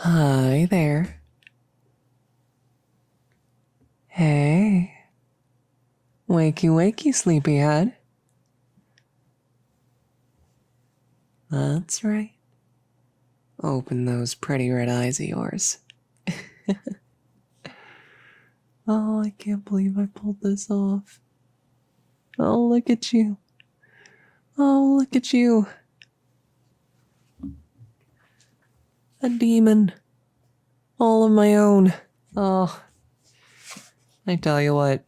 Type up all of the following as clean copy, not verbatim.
Hi there. Hey. Wakey, wakey, sleepyhead. That's right. Open those pretty red eyes of yours. Oh, I can't believe I pulled this off. Oh, look at you. Oh, look at you. A demon. All of my own. Oh, I tell you what,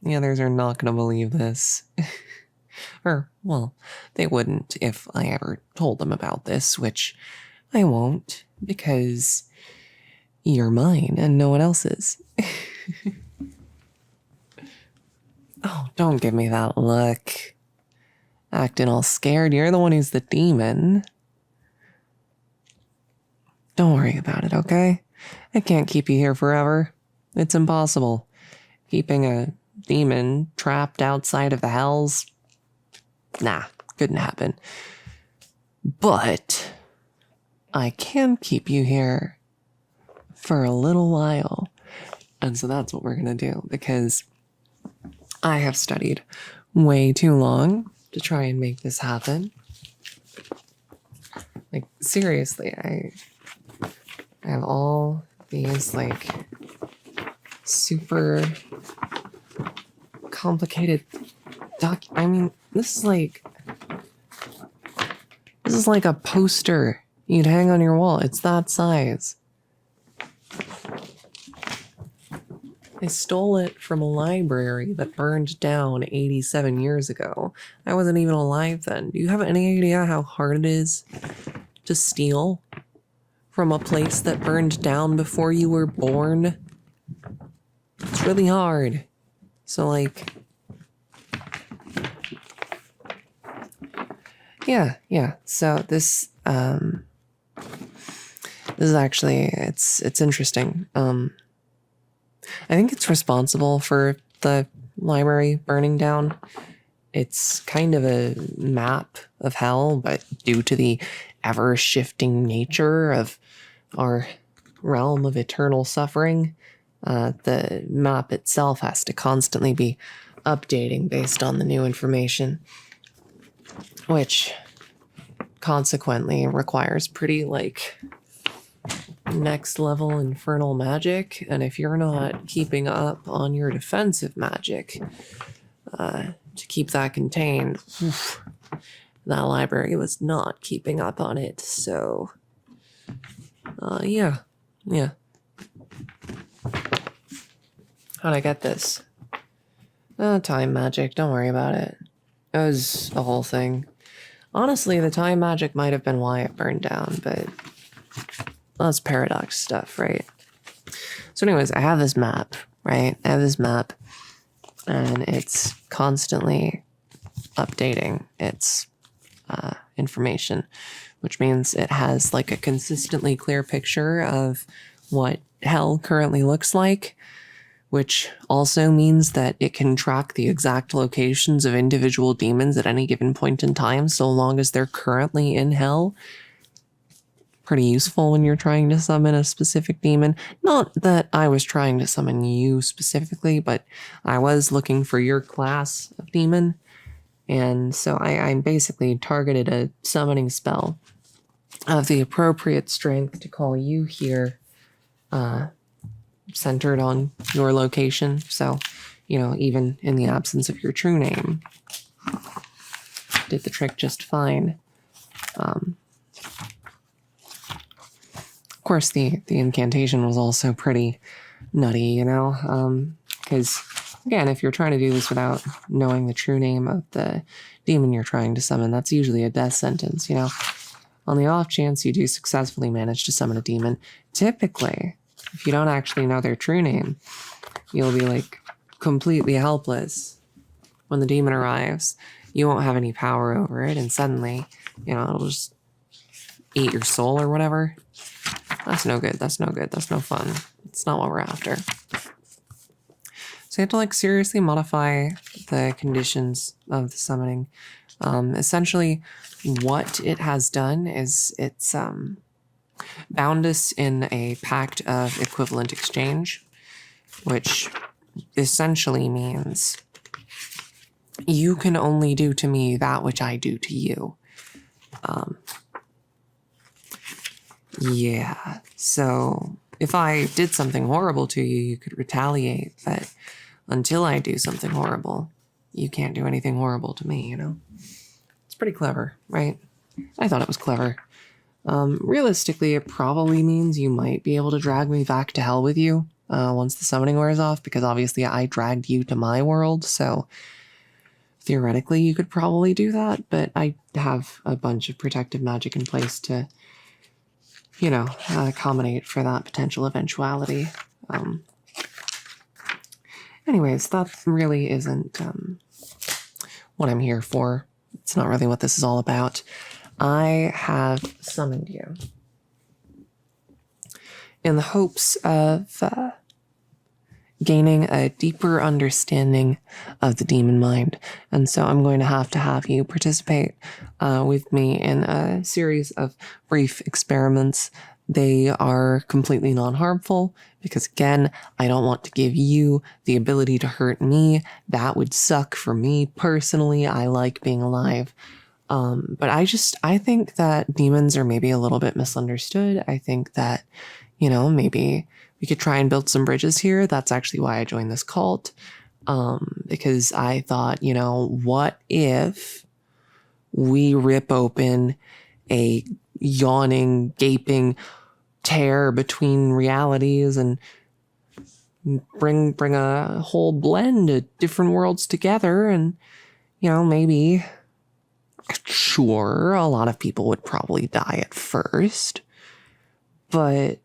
the others are not gonna believe this. Or, well, they wouldn't if I ever told them about this, which I won't, because you're mine and no one else's. Oh, don't give me that look. Acting all scared. You're the one who's the demon. Don't worry about it, okay? I can't keep you here forever. It's impossible. Keeping a demon trapped outside of the hells? Nah, couldn't happen. But I can keep you here for a little while. And so that's what we're gonna do, because I have studied way too long to try and make this happen. Like, seriously, I have all these, like, super complicated I mean, this is like a poster you'd hang on your wall. It's that size. I stole it from a library that burned down 87 years ago. I wasn't even alive then. Do you have any idea how hard it is to steal from a place that burned down before you were born? It's really hard. So, like, yeah. So this is actually, it's interesting. I think it's responsible for the library burning down. It's kind of a map of hell, but due to the ever-shifting nature of our realm of eternal suffering, the map itself has to constantly be updating based on the new information, which consequently requires pretty, like, next level infernal magic. And if you're not keeping up on your defensive magic to keep that contained, that library was not keeping up on it. So yeah. How'd I get this? Time magic, don't worry about it. It was a whole thing. Honestly, the time magic might have been why it burned down, but that's paradox stuff, right? So anyways, I have this map, right? I have this map, and it's constantly updating its information, which means it has, like, a consistently clear picture of what hell currently looks like, which also means that it can track the exact locations of individual demons at any given point in time, so long as they're currently in hell. Pretty useful when you're trying to summon a specific demon. Not that I was trying to summon you specifically, but I was looking for your class of demon. And so I basically targeted a summoning spell of the appropriate strength to call you here, centered on your location. So, you know, even in the absence of your true name, did the trick just fine. Of course, the incantation was also pretty nutty, you know, because, again, if you're trying to do this without knowing the true name of the demon you're trying to summon, that's usually a death sentence, you know. On the off chance you do successfully manage to summon a demon, typically, if you don't actually know their true name, you'll be, like, completely helpless when the demon arrives. You won't have any power over it, and suddenly, you know, it'll just eat your soul or whatever. That's no good. That's no good. That's no fun. It's not what we're after. So you have to, like, seriously modify the conditions of the summoning. Essentially, what it has done is it's bound us in a pact of equivalent exchange, which essentially means you can only do to me that which I do to you. Yeah, so if I did something horrible to you, you could retaliate, but until I do something horrible, you can't do anything horrible to me, you know? It's pretty clever, right? I thought it was clever. Realistically, it probably means you might be able to drag me back to hell with you once the summoning wears off, because obviously I dragged you to my world, so theoretically you could probably do that, but I have a bunch of protective magic in place to, you know, accommodate for that potential eventuality. Anyways, that really isn't what I'm here for. It's not really what this is all about. I have summoned you in the hopes of gaining a deeper understanding of the demon mind. And so I'm going to have you participate with me in a series of brief experiments. They are completely non-harmful because, again, I don't want to give you the ability to hurt me. That would suck for me personally. I like being alive. But I think that demons are maybe a little bit misunderstood. I think that, you know, maybe we could try and build some bridges here. That's actually why I joined this cult. Because I thought, you know, what if we rip open a yawning, gaping tear between realities and bring a whole blend of different worlds together, and, you know, maybe, sure, a lot of people would probably die at first, but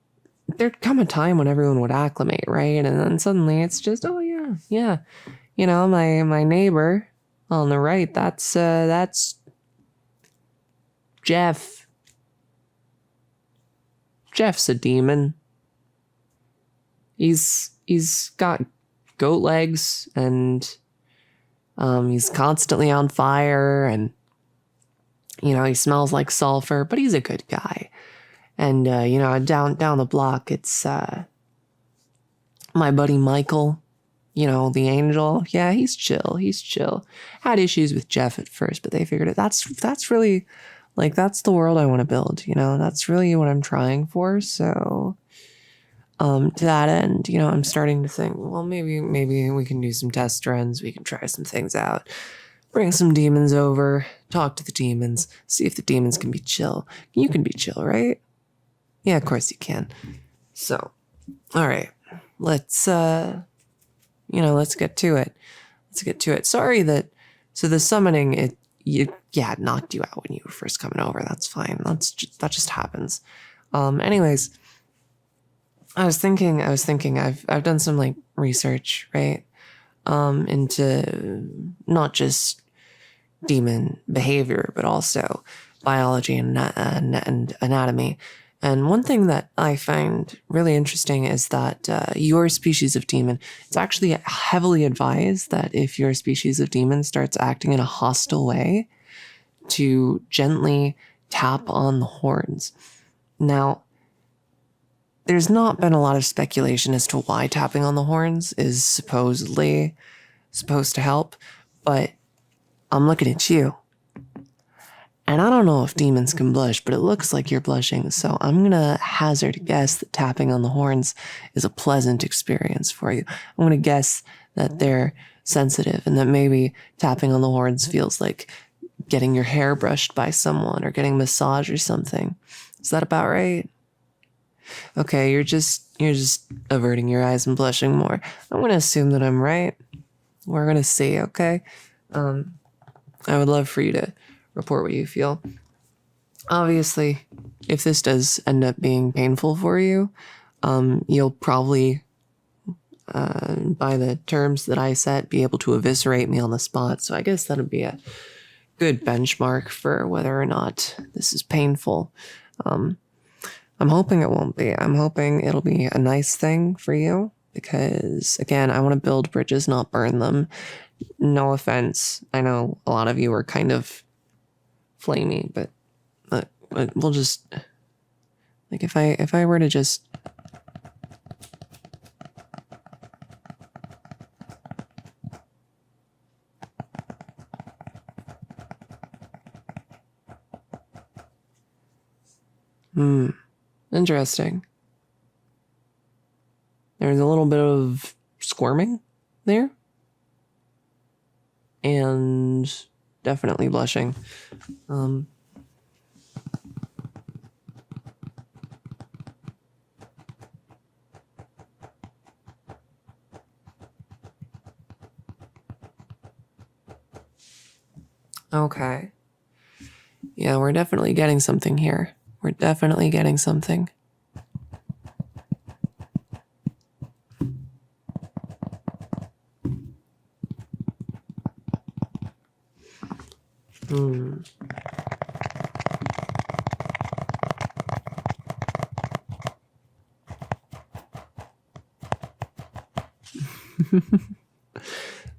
there'd come a time when everyone would acclimate, right? And then suddenly it's just, oh yeah, you know, my neighbor on the right, that's Jeff. Jeff's a demon. He's got goat legs, and he's constantly on fire, and, you know, he smells like sulfur, but he's a good guy. And, you know, down the block, it's my buddy Michael, you know, the angel. Yeah, he's chill. Had issues with Jeff at first, but they figured it. That's really, like, that's the world I want to build, you know? That's really what I'm trying for. So, to that end, you know, I'm starting to think, well, maybe we can do some test runs. We can try some things out. Bring some demons over, talk to the demons, see if the demons can be chill. You can be chill, right? Yeah, of course you can. So, all right, let's get to it. Sorry that, so the summoning, it knocked you out when you were first coming over. That's fine. That just happens. Anyways, I was thinking, I've done some, like, research, right? Into not just demon behavior, but also biology and anatomy. And one thing that I find really interesting is that your species of demon, it's actually heavily advised that if your species of demon starts acting in a hostile way, to gently tap on the horns. Now, there's not been a lot of speculation as to why tapping on the horns is supposedly supposed to help, but I'm looking at you. And I don't know if demons can blush, but it looks like you're blushing, so I'm gonna hazard a guess that tapping on the horns is a pleasant experience for you. I'm gonna guess that they're sensitive, and that maybe tapping on the horns feels like getting your hair brushed by someone or getting a massage or something. Is that about right? Okay, you're just averting your eyes and blushing more. I'm gonna assume that I'm right. We're gonna see, okay? I would love for you to report what you feel. Obviously, if this does end up being painful for you, you'll probably, by the terms that I set, be able to eviscerate me on the spot. So I guess that'd be a good benchmark for whether or not this is painful. I'm hoping it won't be. I'm hoping it'll be a nice thing for you because, again, I want to build bridges, not burn them. No offense. I know a lot of you are kind of flamey, but we'll just, Like if I were to just interesting. There's a little bit of squirming there. And definitely blushing. Okay. Yeah, we're definitely getting something here. We're definitely getting something.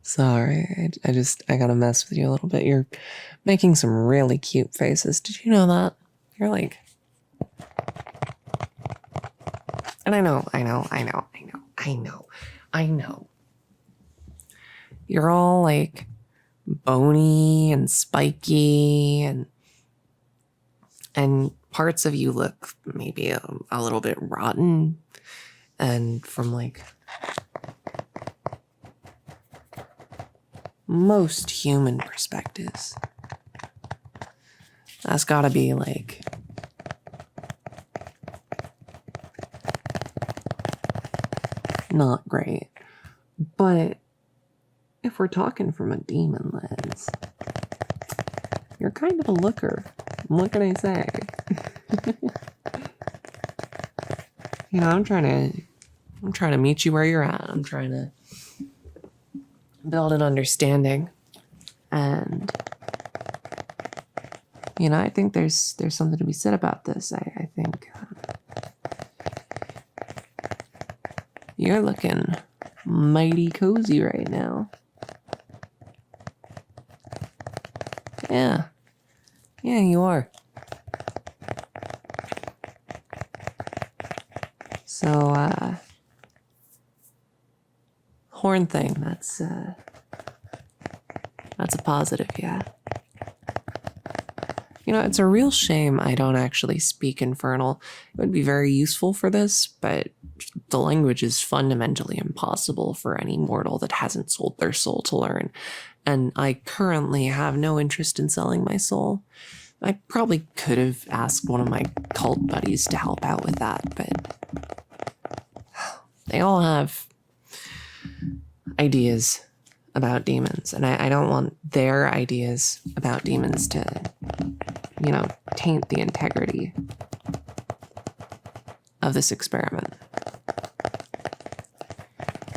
Sorry, I gotta mess with you a little bit. You're making some really cute faces. Did you know that? You're like... And I know. You're all like bony and spiky and parts of you look maybe a little bit rotten, and from like most human perspectives, that's gotta be like not great. But if we're talking from a demon lens, you're kind of a looker. What can I say? You know, I'm trying to meet you where you're at. I'm trying to build an understanding. And you know, I think there's something to be said about this. I think you're looking mighty cozy right now. Yeah, you are. So, horn thing, that's a positive, yeah. You know, it's a real shame I don't actually speak Infernal. It would be very useful for this, but the language is fundamentally impossible for any mortal that hasn't sold their soul to learn. And I currently have no interest in selling my soul. I probably could have asked one of my cult buddies to help out with that, but they all have ideas about demons, and I don't want their ideas about demons to, you know, taint the integrity of this experiment.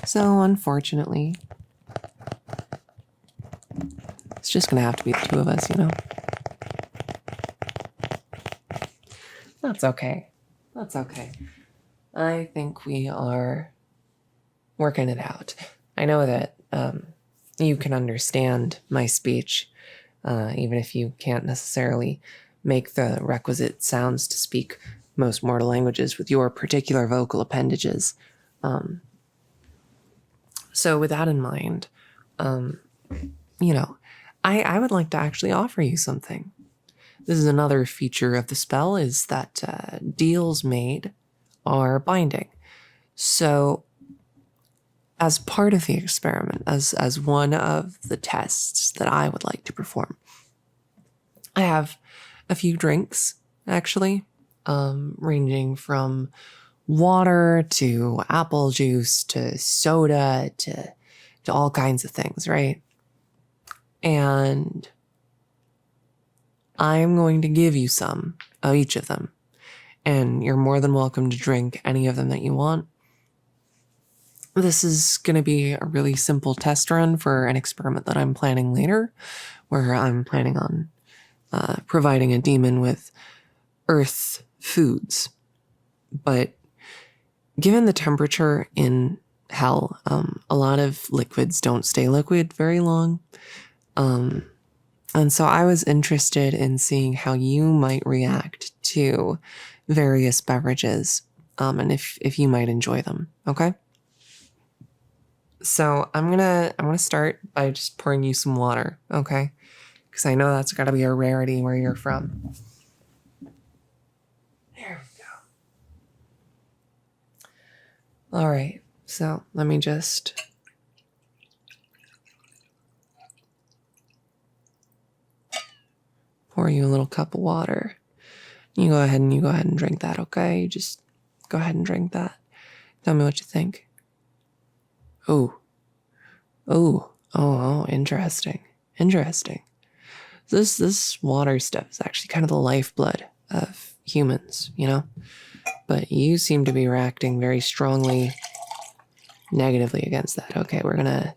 So, unfortunately, it's just gonna have to be the two of us, you know? That's okay. That's okay. I think we are working it out. I know that you can understand my speech, even if you can't necessarily make the requisite sounds to speak most mortal languages with your particular vocal appendages. So with that in mind, you know, I would like to actually offer you something. This is another feature of the spell, is that deals made are binding. So as part of the experiment, as one of the tests that I would like to perform, I have a few drinks, actually, ranging from water to apple juice to soda to all kinds of things, right? And I'm going to give you some of each of them, and you're more than welcome to drink any of them that you want. This is going to be a really simple test run for an experiment that I'm planning later, where I'm planning on providing a demon with earth foods. But given the temperature in hell, a lot of liquids don't stay liquid very long. And so I was interested in seeing how you might react to various beverages, and if you might enjoy them. Okay. So I'm gonna start by just pouring you some water. Okay, because I know that's got to be a rarity where you're from. There we go. All right. So let me just. Pour you a little cup of water. You go ahead and drink that, okay? You just go ahead and drink that. Tell me what you think. Oh, interesting. This water stuff is actually kind of the lifeblood of humans, you know? But you seem to be reacting very strongly negatively against that. Okay, we're gonna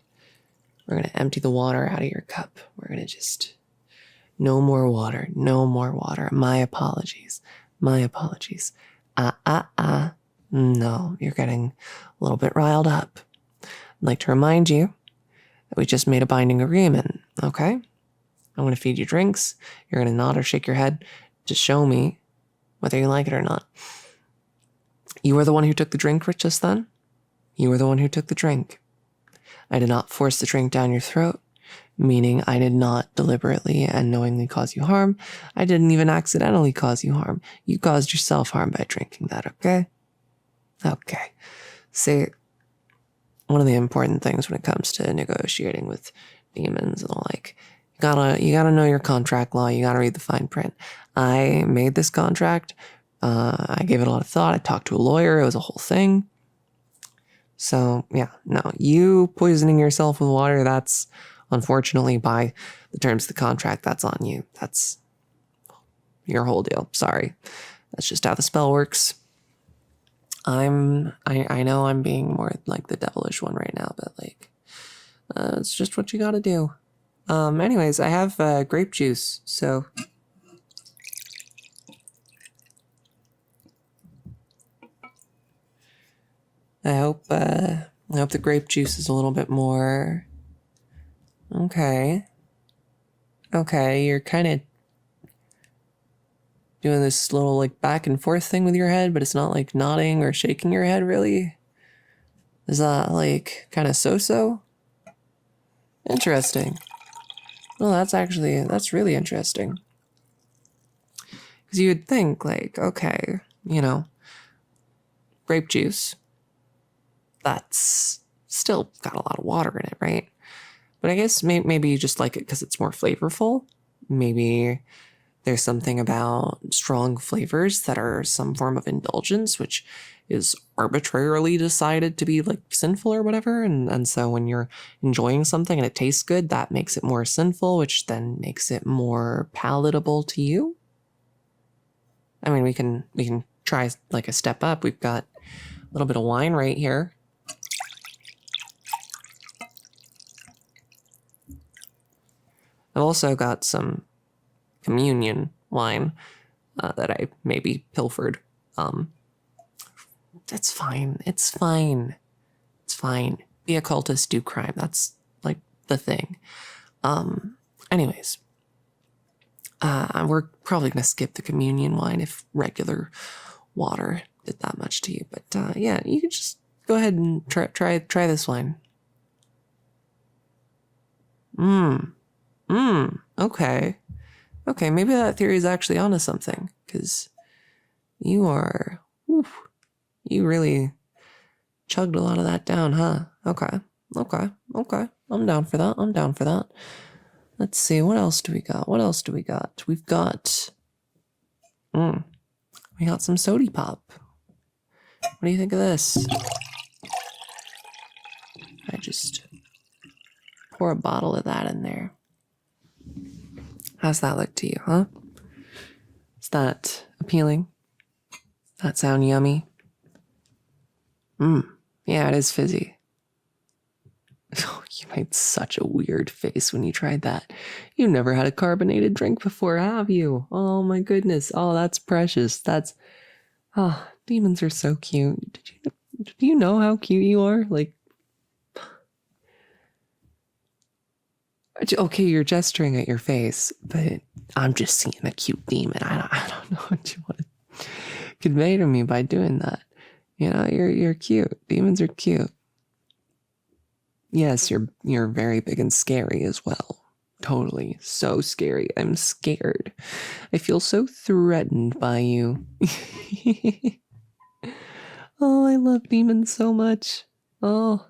empty the water out of your cup. We're gonna just no more water. My apologies. No, you're getting a little bit riled up. I'd like to remind you that we just made a binding agreement, okay? I'm going to feed you drinks. You're going to nod or shake your head to show me whether you like it or not. You were the one who took the drink just then. You were the one who took the drink. I did not force the drink down your throat, meaning I did not deliberately and knowingly cause you harm. I didn't even accidentally cause you harm. You caused yourself harm by drinking that, okay? Okay. See, one of the important things when it comes to negotiating with demons and the like, you gotta know your contract law. You gotta read the fine print. I made this contract. I gave it a lot of thought. I talked to a lawyer. It was a whole thing. So yeah, no, you poisoning yourself with water, that's unfortunately by the terms of the contract, that's on you. That's your whole deal. Sorry. That's just how the spell works. I know I'm being more like the devilish one right now, but like, it's just what you gotta do. Anyways, I have grape juice, so. I hope the grape juice is a little bit more. Okay, you're kind of doing this little like back and forth thing with your head, but it's not like nodding or shaking your head really. Is that like kind of so-so? Interesting. Well, that's really interesting. Because you would think like, okay, grape juice, that's still got a lot of water in it, right? But I guess maybe you just like it because it's more flavorful. Maybe there's something about strong flavors that are some form of indulgence, which is arbitrarily decided to be like sinful or whatever. And so when you're enjoying something and it tastes good, that makes it more sinful, which then makes it more palatable to you. I mean, we can try like a step up. We've got a little bit of wine right here. I've also got some communion wine that I maybe pilfered. That's fine. It's fine. Be a cultist, do crime. That's like the thing. Anyways, we're probably gonna skip the communion wine if regular water did that much to you. But yeah, you can just go ahead and try this wine. Okay, maybe that theory is actually onto something, because you really chugged a lot of that down, huh? Okay. I'm down for that. Let's see, what else do we got? We've got, we got some sody pop. What do you think of this? I just pour a bottle of that in there. How's that look to you, huh? Is that appealing? Does that sound yummy? Yeah, it is fizzy. Oh, you made such a weird face when you tried that. You never had a carbonated drink before, have you? Oh my goodness. Oh, that's precious. Demons are so cute. Do you know how cute you are? Like, okay, you're gesturing at your face, but I'm just seeing a cute demon. I don't know what you want to. convey to me by doing that. You know, you're cute. Demons are cute. Yes, you're very big and scary as well. Totally. So scary. I'm scared. I feel so threatened by you. Oh, I love demons so much. Oh,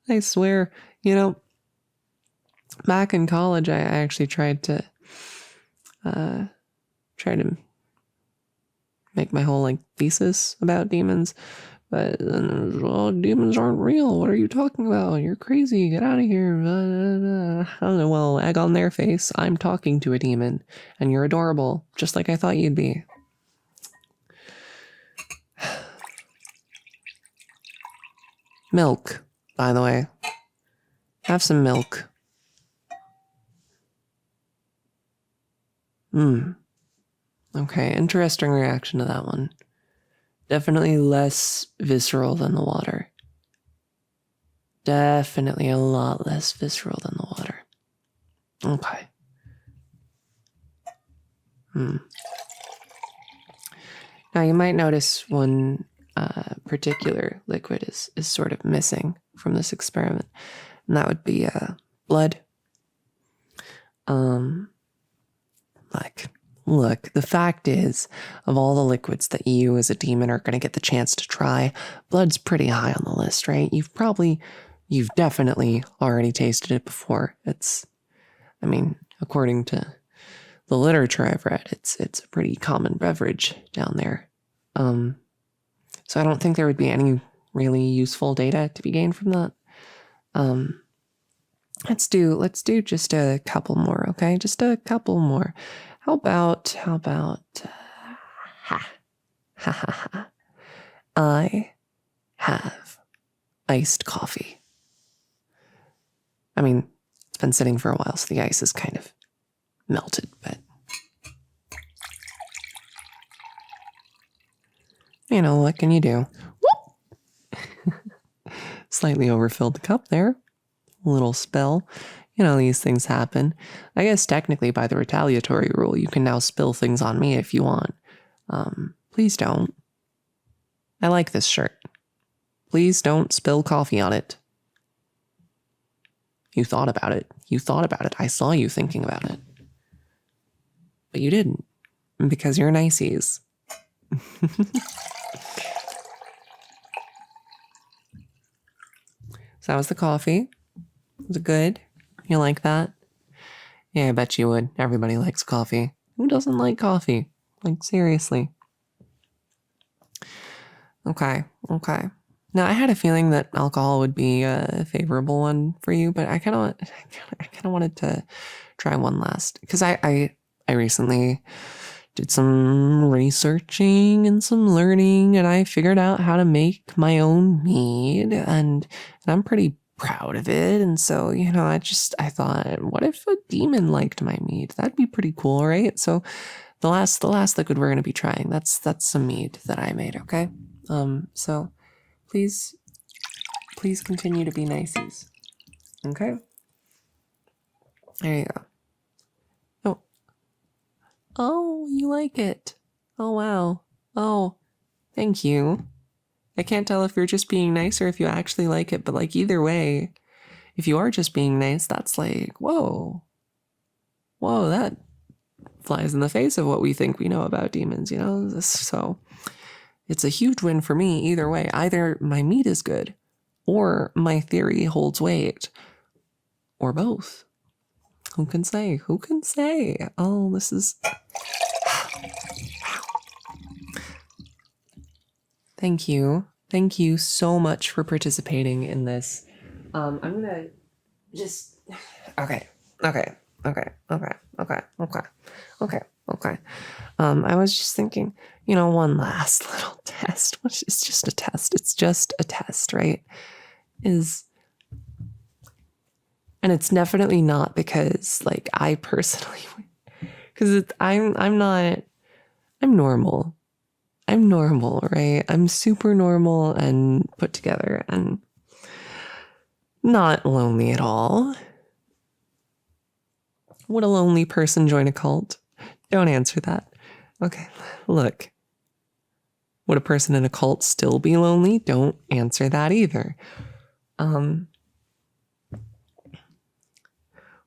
I swear. You know, back in college, I actually tried to make my whole like thesis about demons. But well, demons aren't real. What are you talking about? You're crazy. Get out of here. I don't know. Well, egg on their face. I'm talking to a demon, and you're adorable, just like I thought you'd be. Milk, by the way. Have some milk. Okay, interesting reaction to that one. Definitely less visceral than the water. Definitely a lot less visceral than the water. Okay. Now you might notice one particular liquid is sort of missing from this experiment, and that would be blood. Look, the fact is, of all the liquids that you as a demon are going to get the chance to try, blood's pretty high on the list, right? You've definitely already tasted it before. According to the literature I've read, it's a pretty common beverage down there. So I don't think there would be any really useful data to be gained from that. Let's do just a couple more, okay? Just a couple more. How about I have iced coffee. I mean, it's been sitting for a while, so the ice is kind of melted, but you know, what can you do? Slightly overfilled the cup there. A little spill. You know, these things happen. I guess technically by the retaliatory rule, you can now spill things on me if you want. Please don't. I like this shirt. Please don't spill coffee on it. You thought about it. I saw you thinking about it. But you didn't. Because you're niceys. So that was the coffee. Was it good? You like that? Yeah, I bet you would. Everybody likes coffee. Who doesn't like coffee? Like, seriously. Okay. Now, I had a feeling that alcohol would be a favorable one for you, but I kind of wanted to try one last, because I recently did some researching and some learning, and I figured out how to make my own mead, and I'm pretty proud of it. And so, you know, I thought, what if a demon liked my mead? That'd be pretty cool, right? So the last liquid we're going to be trying, that's some mead that I made, okay? So please continue to be niceys. Okay? There you go. Oh, you like it. Oh, wow. Oh, thank you. I can't tell if you're just being nice or if you actually like it, but like either way, if you are just being nice, that's like, whoa, that flies in the face of what we think we know about demons, you know? So it's a huge win for me either way. Either my meat is good or my theory holds weight, or both. Who can say? Oh, this is... Thank you. Thank you so much for participating in this. I'm gonna just... Okay. I was just thinking, you know, one last little test. It's just a test. It's just a test, right? And it's definitely not because, like, I personally... Because I'm normal. I'm normal, right? I'm super normal and put together and not lonely at all. Would a lonely person join a cult? Don't answer that. Okay, look. Would a person in a cult still be lonely? Don't answer that either.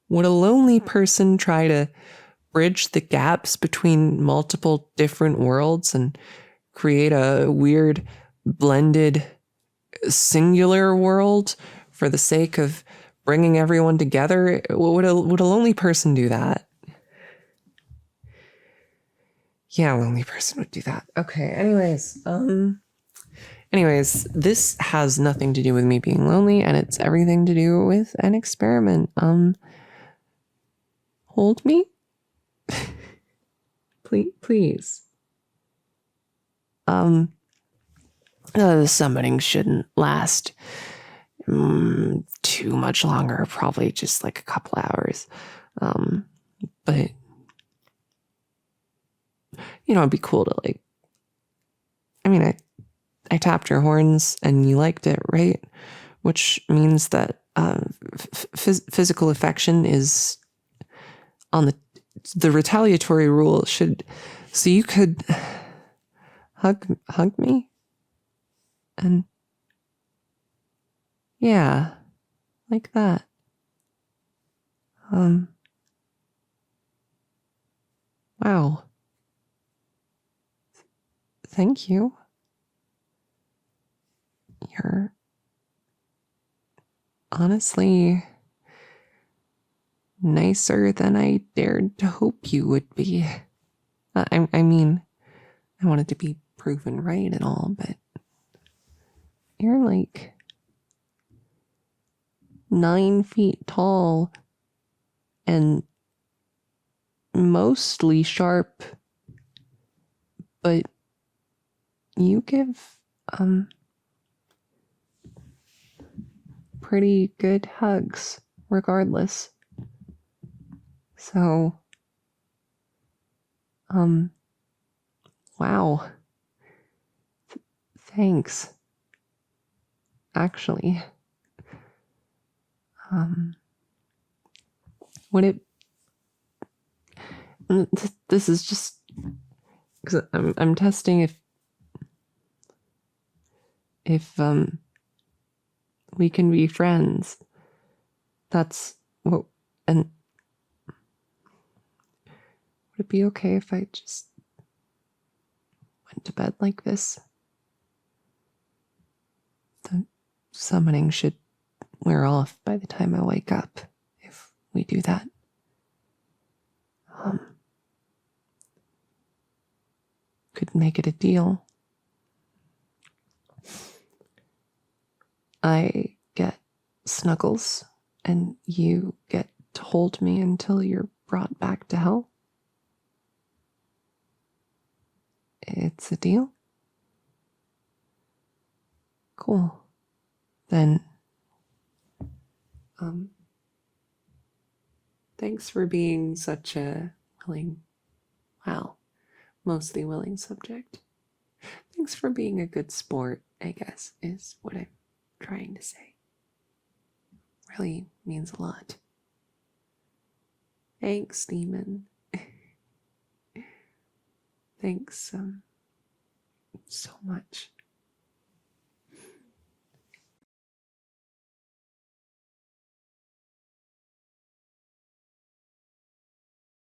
Would a lonely person try to bridge the gaps between multiple different worlds and create a weird blended singular world for the sake of bringing everyone together? Would a lonely person do that? Yeah, a lonely person would do that. Okay, anyways, this has nothing to do with me being lonely, and it's everything to do with an experiment. Hold me? Please. The summoning shouldn't last too much longer, probably just like a couple hours. But it'd be cool to like, I mean, I tapped your horns and you liked it, right? Which means that physical affection is on the retaliatory rule should, so you could hug me and yeah, like that. Wow. Thank you. You're honestly nicer than I dared to hope you would be. I mean, I wanted to be proven right and all, but you're like 9 feet tall and mostly sharp, but you give pretty good hugs regardless. So wow. Thanks. Actually, would it this is just because I'm testing if we can be friends. That's what. And would it be okay if I just went to bed like this? The summoning should wear off by the time I wake up if we do that. Could make it a deal. I get snuggles, and you get to hold me until you're brought back to hell. It's a deal? Cool. Then, thanks for being such a mostly willing subject. Thanks for being a good sport, I guess, is what I'm trying to say. Really means a lot. Thanks, Demon. Thanks so much.